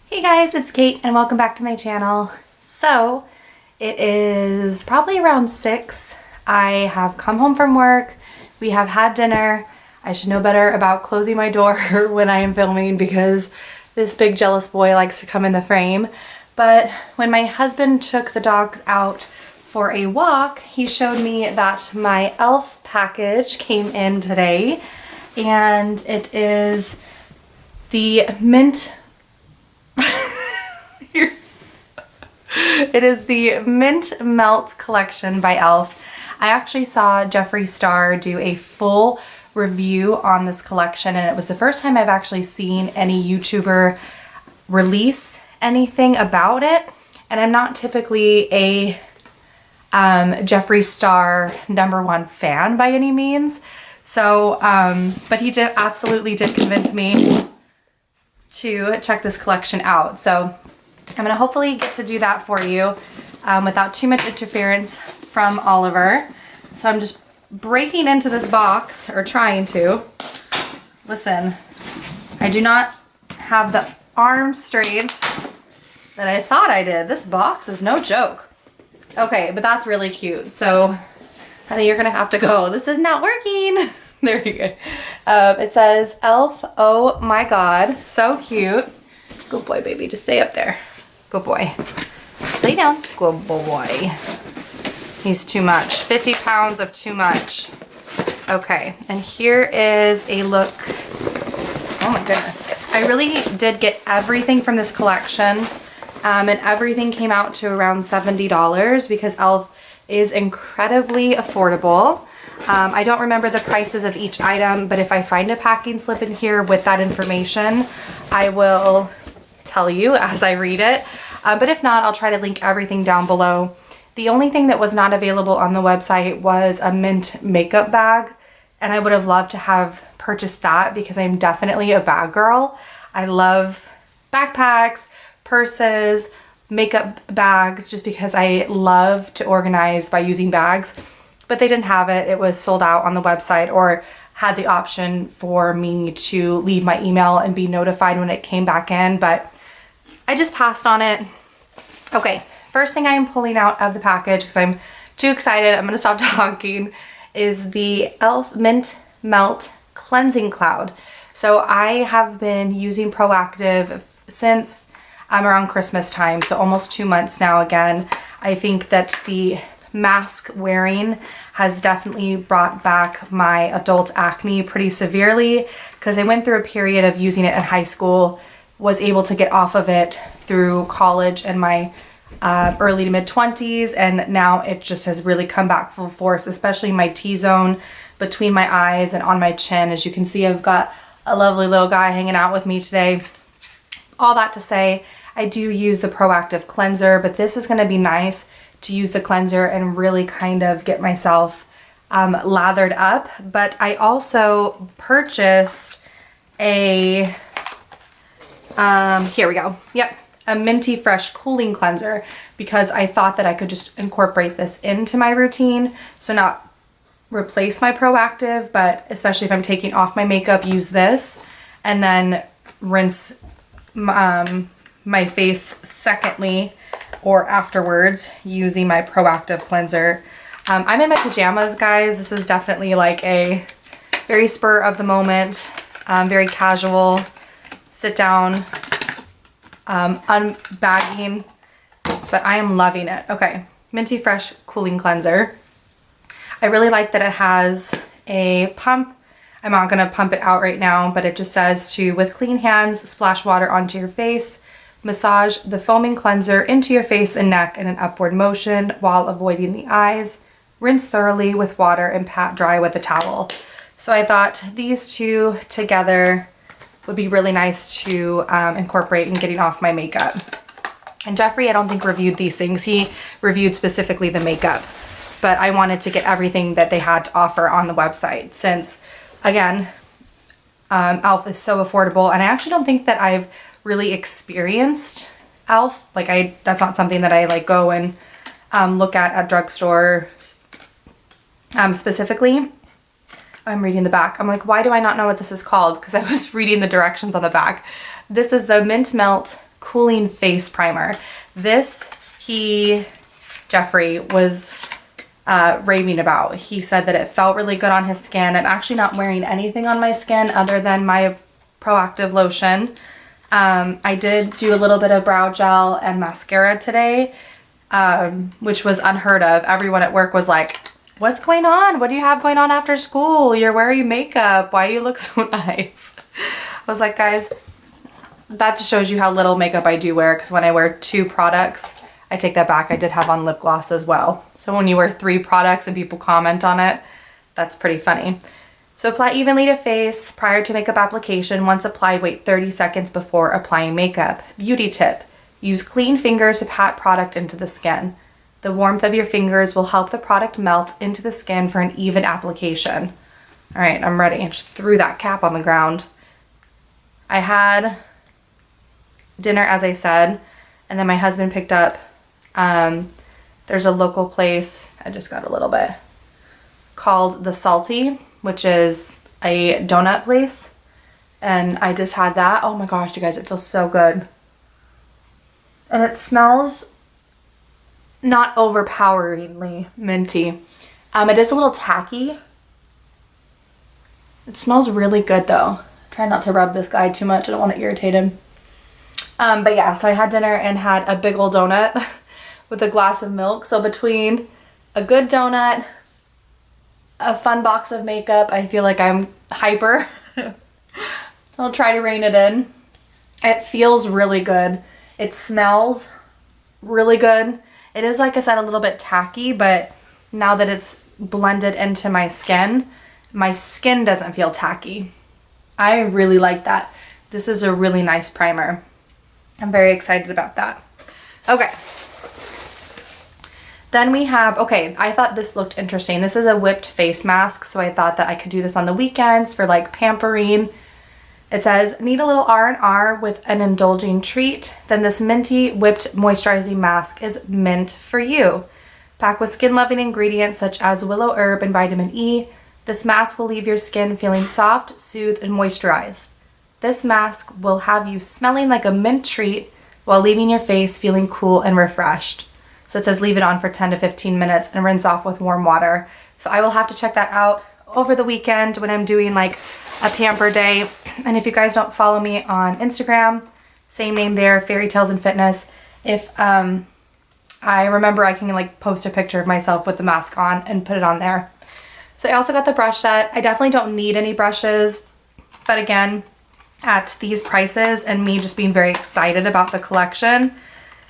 Hey guys, it's Kate and welcome back to my channel. So it is probably around 6. I have come home from work. We have had dinner. I should know better about closing my door when I am filming because this big jealous boy likes to come in the frame. But when my husband took the dogs out for a walk, he showed me that my e.l.f. package came in today, and it is the mint It is the Mint Melt collection by e.l.f. I actually saw Jeffree Star do a full review on this collection, and it was the first time I've actually seen any YouTuber release anything about it. And I'm not typically a Jeffree Star #1 fan by any means. So, but he absolutely did convince me to check this collection out. So I'm gonna hopefully get to do that for you without too much interference from Oliver. So I'm just breaking into this box, or trying to. Listen, I do not have the arm strength that I thought I did. This box is no joke. Okay, but that's really cute. So I think you're gonna have to go. This is not working. There you go. It says e.l.f. Oh my God, so cute. Good boy, baby, just stay up there. Good boy. Lay down. Good boy. He's too much. 50 pounds of too much. Okay, and here is a look. Oh my goodness. I really did get everything from this collection, and everything came out to around $70 because e.l.f. is incredibly affordable. I don't remember the prices of each item, but if I find a packing slip in here with that information, I will tell you as I read it. But if not, I'll try to link everything down below. The only thing that was not available on the website was a mint makeup bag, and I would have loved to have purchased that because I'm definitely a bag girl. I love backpacks, purses, makeup bags, just because I love to organize by using bags. But they didn't have it. It was sold out on the website, or had the option for me to leave my email and be notified when it came back in, but I just passed on it. Okay, first thing I am pulling out of the package, because I'm too excited, I'm gonna stop talking, is the e.l.f. Mint Melt Cleansing Cloud. So I have been using Proactive since around Christmas time, so almost 2 months now again. I think that the mask wearing has definitely brought back my adult acne pretty severely, because I went through a period of using it in high school, was able to get off of it through college and my early to mid 20s, and now it just has really come back full force, especially my T-zone between my eyes and on my chin. As you can see, I've got a lovely little guy hanging out with me today. All that to say, I do use the Proactive cleanser, but this is going to be nice to use the cleanser and really kind of get myself lathered up. But I also purchased a here we go. Yep, a Minty Fresh cooling cleanser, because I thought that I could just incorporate this into my routine, so not replace my Proactive, but especially if I'm taking off my makeup, use this and then rinse my face secondly or afterwards using my Proactive cleanser. I'm in my pajamas, guys. This is definitely like a very spur of the moment, very casual, sit down, unbagging, but I am loving it. Okay, Minty Fresh Cooling Cleanser. I really like that it has a pump. I'm not gonna pump it out right now, but it just says to, with clean hands, splash water onto your face, massage the foaming cleanser into your face and neck in an upward motion while avoiding the eyes. Rinse thoroughly with water and pat dry with a towel. So I thought these two together would be really nice to incorporate in getting off my makeup. And Jeffree, I don't think, reviewed these things. He reviewed specifically the makeup, but I wanted to get everything that they had to offer on the website, since, again, e.l.f. is so affordable, and I actually don't think that I've really experienced e.l.f. Like, that's not something that I like go and look at drugstores specifically. I'm reading the back. I'm like, why do I not know what this is called? Because I was reading the directions on the back. This is the Mint Melt Cooling Face Primer. This, Jeffrey, was raving about. He said that it felt really good on his skin. I'm actually not wearing anything on my skin other than my Proactive lotion. I did do a little bit of brow gel and mascara today, which was unheard of. Everyone at work was like, what's going on? What do you have going on after school? You're wearing makeup. Why you look so nice? I was like, guys, that just shows you how little makeup I do wear, because when I wear 2 products, I take that back. I did have on lip gloss as well. So when you wear 3 products and people comment on it, that's pretty funny. So apply evenly to face prior to makeup application. Once applied, wait 30 seconds before applying makeup. Beauty tip: use clean fingers to pat product into the skin. The warmth of your fingers will help the product melt into the skin for an even application. All right, I'm ready. I just threw that cap on the ground. I had dinner, as I said, and then my husband picked up, there's a local place, I just got a little bit, called The Salty, which is a donut place, and I just had that. Oh my gosh, you guys, it feels so good. And it smells not overpoweringly minty. It is a little tacky. It smells really good though. Try not to rub this guy too much, I don't want to irritate him. But yeah, so I had dinner and had a big old donut with a glass of milk. So between a good donut, a fun box of makeup, I feel like I'm hyper. So I'll try to rein it in. It feels really good. It smells really good. It is, like I said, a little bit tacky, but now that it's blended into my skin doesn't feel tacky. I really like that. This is a really nice primer. I'm very excited about that. Okay. Then we have, okay, I thought this looked interesting. This is a whipped face mask, so I thought that I could do this on the weekends for like pampering. It says, need a little R&R with an indulging treat? Then this minty whipped moisturizing mask is meant for you. Packed with skin-loving ingredients such as willow herb and vitamin E, this mask will leave your skin feeling soft, soothed, and moisturized. This mask will have you smelling like a mint treat while leaving your face feeling cool and refreshed. So it says leave it on for 10 to 15 minutes and rinse off with warm water. So I will have to check that out over the weekend when I'm doing like a pamper day. And if you guys don't follow me on Instagram, same name there, Fairy Tales and Fitness. If I remember, I can like post a picture of myself with the mask on and put it on there. So I also got the brush set. I definitely don't need any brushes, but again, at these prices and me just being very excited about the collection,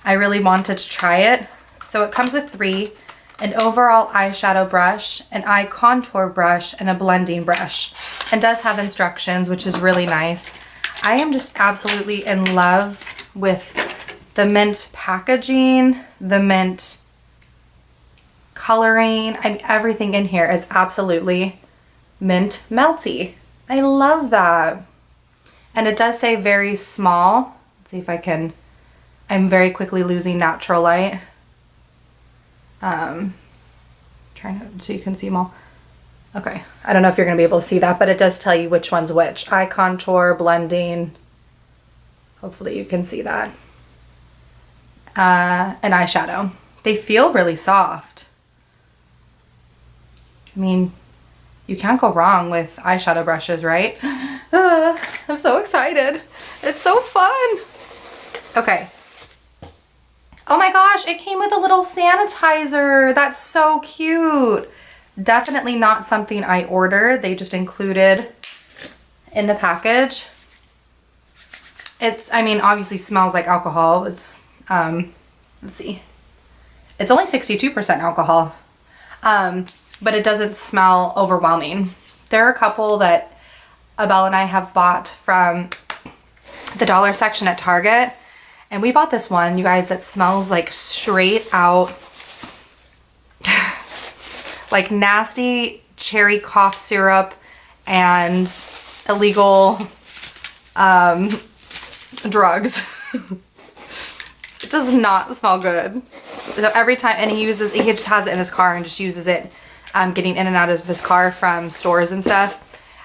I really wanted to try it. So it comes with 3, an overall eyeshadow brush, an eye contour brush, and a blending brush. And does have instructions, which is really nice. I am just absolutely in love with the mint packaging, the mint coloring. I mean, everything in here is absolutely mint melty. I love that. And it does say very small. Let's see if I can, I'm very quickly losing natural light. Trying to, so you can see them all. Okay, I don't know if you're gonna be able to see that, but it does tell you which one's which. Eye contour, blending. Hopefully you can see that. And eyeshadow. They feel really soft. I mean, you can't go wrong with eyeshadow brushes, right? I'm so excited. It's so fun. Okay. Oh my gosh, it came with a little sanitizer. That's so cute. Definitely not something I ordered. They just included in the package. It's, I mean, obviously smells like alcohol. It's, let's see. It's only 62% alcohol. But it doesn't smell overwhelming. There are a couple that Abel and I have bought from the dollar section at Target. And we bought this one, you guys, that smells like straight out, like nasty cherry cough syrup and illegal drugs. It does not smell good. So every time, and he just has it in his car and just uses it getting in and out of his car from stores and stuff.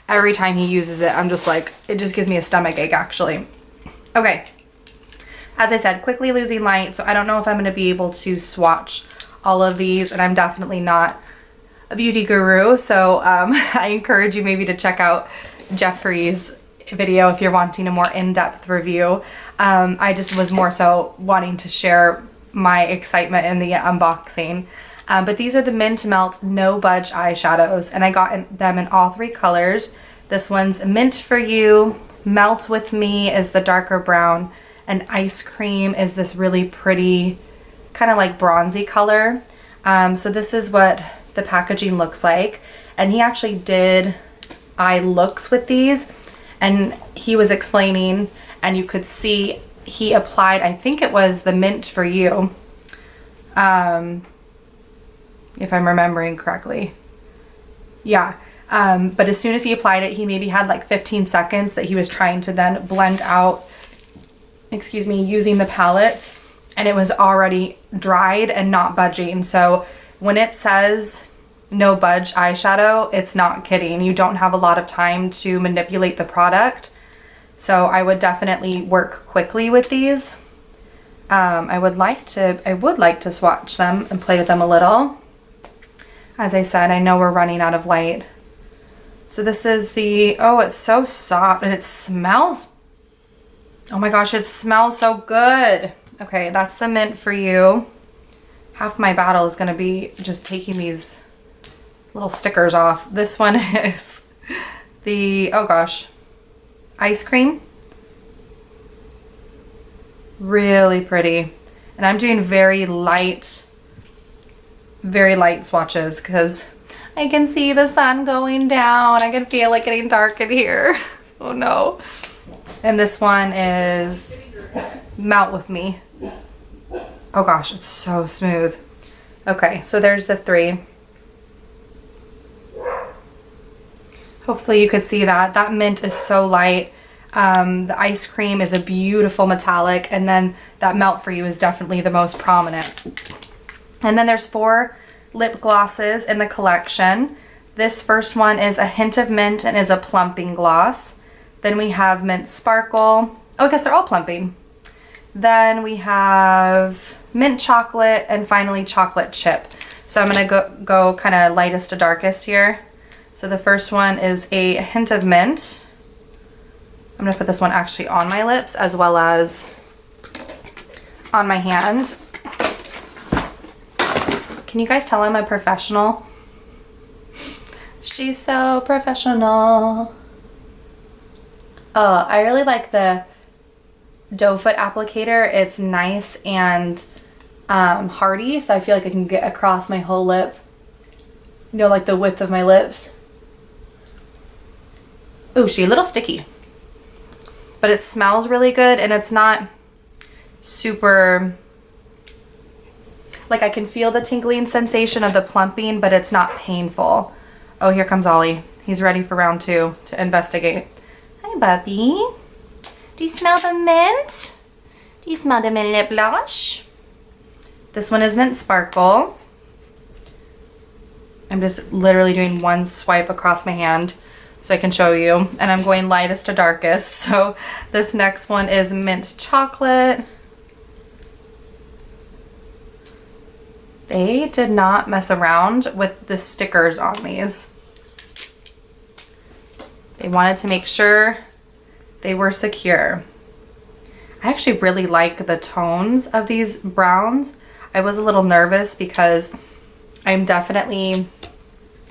Every time he uses it, I'm just like, it just gives me a stomach ache actually. Okay. As I said, quickly losing light, so I don't know if I'm going to be able to swatch all of these, and I'm definitely not a beauty guru, so I encourage you maybe to check out Jeffrey's video if you're wanting a more in-depth review. I just was more so wanting to share my excitement in the unboxing. But these are the Mint Melt No Budge eyeshadows, and I got them in all 3 colors. This one's Mint for You, Melt With Me is the darker brown, and Ice Cream is this really pretty, kind of like bronzy color. So this is what the packaging looks like. And he actually did eye looks with these, and he was explaining, and you could see he applied, I think it was the Mint for You, if I'm remembering correctly. Yeah. But as soon as he applied it, he maybe had like 15 seconds that he was trying to then blend out, excuse me, using the palettes, and it was already dried and not budging. So when it says no budge eyeshadow, it's not kidding. You don't have a lot of time to manipulate the product. So I would definitely work quickly with these. I would like to swatch them and play with them a little. As I said, I know we're running out of light. So this is the, oh, it's so soft, and it smells, oh my gosh, it smells so good. Okay, that's the Mint for You. Half my battle is gonna be just taking these little stickers off. This one is the, oh gosh, Ice Cream. Really pretty. And I'm doing very light swatches because I can see the sun going down. I can feel it getting dark in here. Oh no. And this one is Melt With Me. Oh gosh, it's so smooth. Okay, so there's the 3. Hopefully you could see that. That mint is so light. The Ice Cream is a beautiful metallic, and then that Melt for You is definitely the most prominent. And then there's 4 lip glosses in the collection. This first one is a hint of mint and is a plumping gloss. Then we have Mint Sparkle. Oh, I guess they're all plumping. Then we have Mint Chocolate, and finally Chocolate Chip. So I'm gonna go kind of lightest to darkest here. So the first one is a hint of mint. I'm gonna put this one actually on my lips as well as on my hand. Can you guys tell I'm a professional? She's so professional. Oh, I really like the doe foot applicator. It's nice and hardy, so I feel like I can get across my whole lip. You know, like the width of my lips. Ooh, she's a little sticky. But it smells really good, and it's not super, like I can feel the tingling sensation of the plumping, but it's not painful. Oh, here comes Ollie. He's ready for round 2 to investigate. Hi, Bubby. Do you smell the mint? Do you smell the mint lip blush? This one is Mint Sparkle. I'm just literally doing one swipe across my hand so I can show you. And I'm going lightest to darkest. So this next one is Mint Chocolate. They did not mess around with the stickers on these. They wanted to make sure they were secure. I actually really like the tones of these browns. I was a little nervous because I'm definitely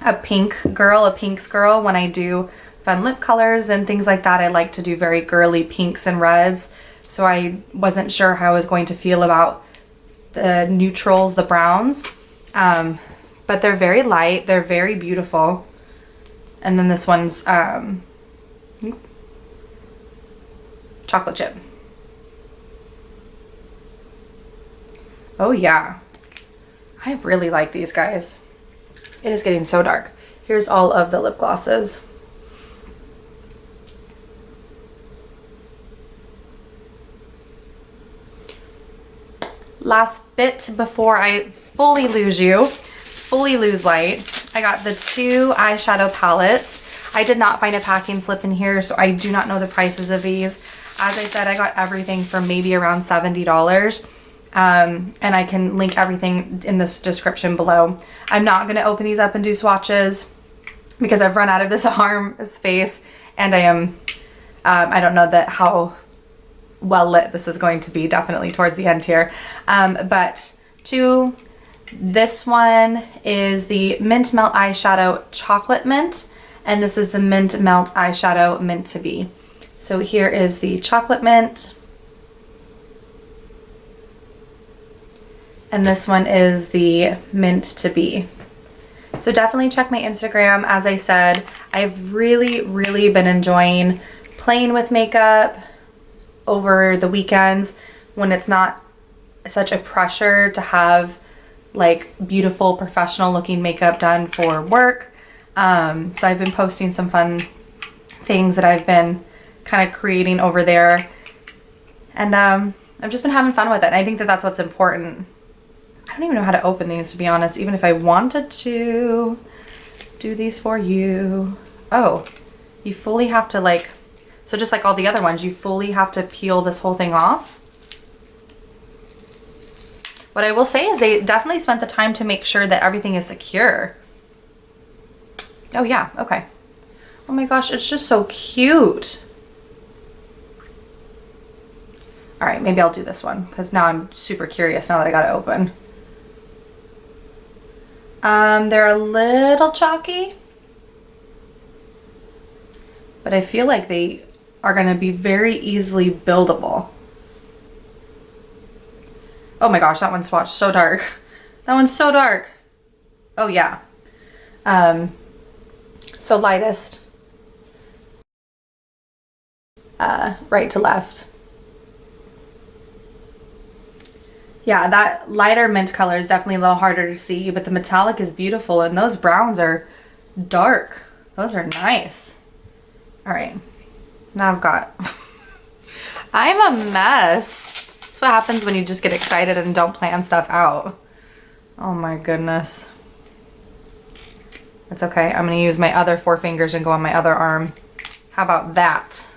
a pinks girl when I do fun lip colors and things like that. I like to do very girly pinks and reds. So I wasn't sure how I was going to feel about the neutrals, the browns. But they're very light. They're very beautiful. And then this one's chocolate chip. Oh yeah. I really like these guys. It is getting so dark. Here's all of the lip glosses. Last bit before I fully lose light, I got the 2 eyeshadow palettes. I did not find a packing slip in here, so I do not know the prices of these. As I said, I got everything for maybe around $70. And I can link everything in this description below. I'm not going to open these up and do swatches because I've run out of this arm space, and I am, I don't know that how well lit this is going to be, definitely towards the end here. But this one is the Mint Melt Eyeshadow Chocolate Mint, and this is the Mint Melt Eyeshadow Mint to Be. So here is the Chocolate Mint. And this one is the Mint to Be. So definitely check my Instagram. As I said, I've really been enjoying playing with makeup over the weekends when it's not such a pressure to have like beautiful professional looking makeup done for work. So I've been posting some fun things that I've been kind of creating over there, and I've just been having fun with it. And I think that that's what's important. I don't even know how to open these, to be honest, even if I wanted to do these for you. Oh, you fully have to like, so just like all the other ones, you fully have to peel this whole thing off. What I will say is they definitely spent the time to make sure that everything is secure. Oh yeah, okay. Oh my gosh, it's just so cute. All right, maybe I'll do this one because now I'm super curious now that I got it open. They're a little chalky, but I feel like they are going to be very easily buildable. Oh my gosh, that one swatched so dark. That one's so dark. Oh yeah. So lightest, right to left. Yeah, that lighter mint color is definitely a little harder to see, but the metallic is beautiful, and those browns are dark. Those are nice. All right, now I've got, I'm a mess. That's what happens when you just get excited and don't plan stuff out. Oh my goodness. That's okay. I'm gonna use my other 4 fingers and go on my other arm. How about that?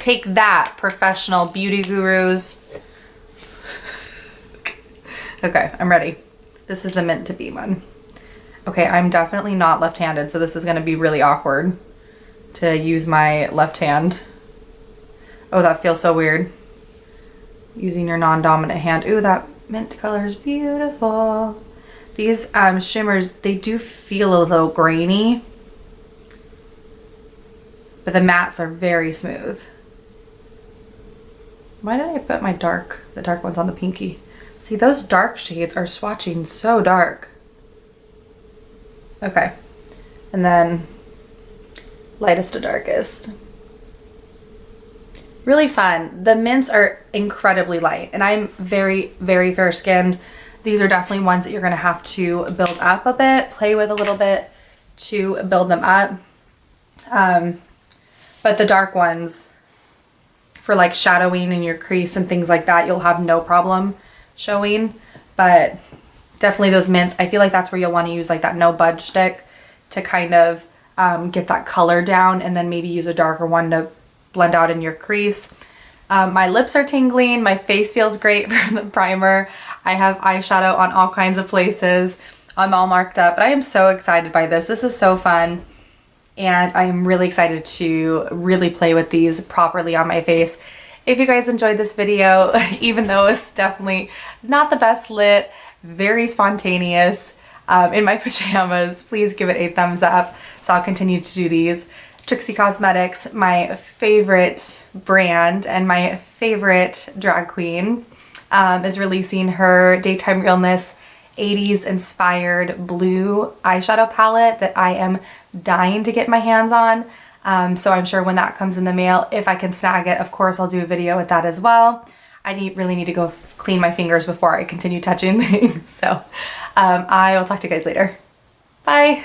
Take that, professional beauty gurus. Okay, I'm ready. This is the Mint to Be one. Okay, I'm definitely not left-handed, so this is gonna be really awkward to use my left hand. Oh, that feels so weird. Using your non-dominant hand. Ooh, that mint color is beautiful. These shimmers, they do feel a little grainy, but the mattes are very smooth. Why did I put my the dark ones on the pinky? See, those dark shades are swatching so dark. Okay, and then lightest to darkest. Really fun. The mints are incredibly light, and I'm very fair skinned. These are definitely ones that you're gonna have to build up a bit, play with a little bit to build them up. But the dark ones, for like shadowing in your crease and things like that, you'll have no problem showing. But definitely those mints, I feel like that's where you'll want to use like that no budge stick to kind of get that color down, and then maybe use a darker one to blend out in your crease. My lips are tingling, my face feels great from the primer. I have eyeshadow on all kinds of places. I'm all marked up, but I am so excited by this. This is so fun, and I am really excited to really play with these properly on my face. If you guys enjoyed this video, even though it's definitely not the best lit, very spontaneous, in my pajamas, please give it a thumbs up. So I'll continue to do these. Trixie Cosmetics, my favorite brand and my favorite drag queen, is releasing her Daytime Realness 80s inspired blue eyeshadow palette that I am dying to get my hands on. So I'm sure when that comes in the mail, if I can snag it, of course I'll do a video with that as well. I really need to go clean my fingers before I continue touching things. So I will talk to you guys later. Bye.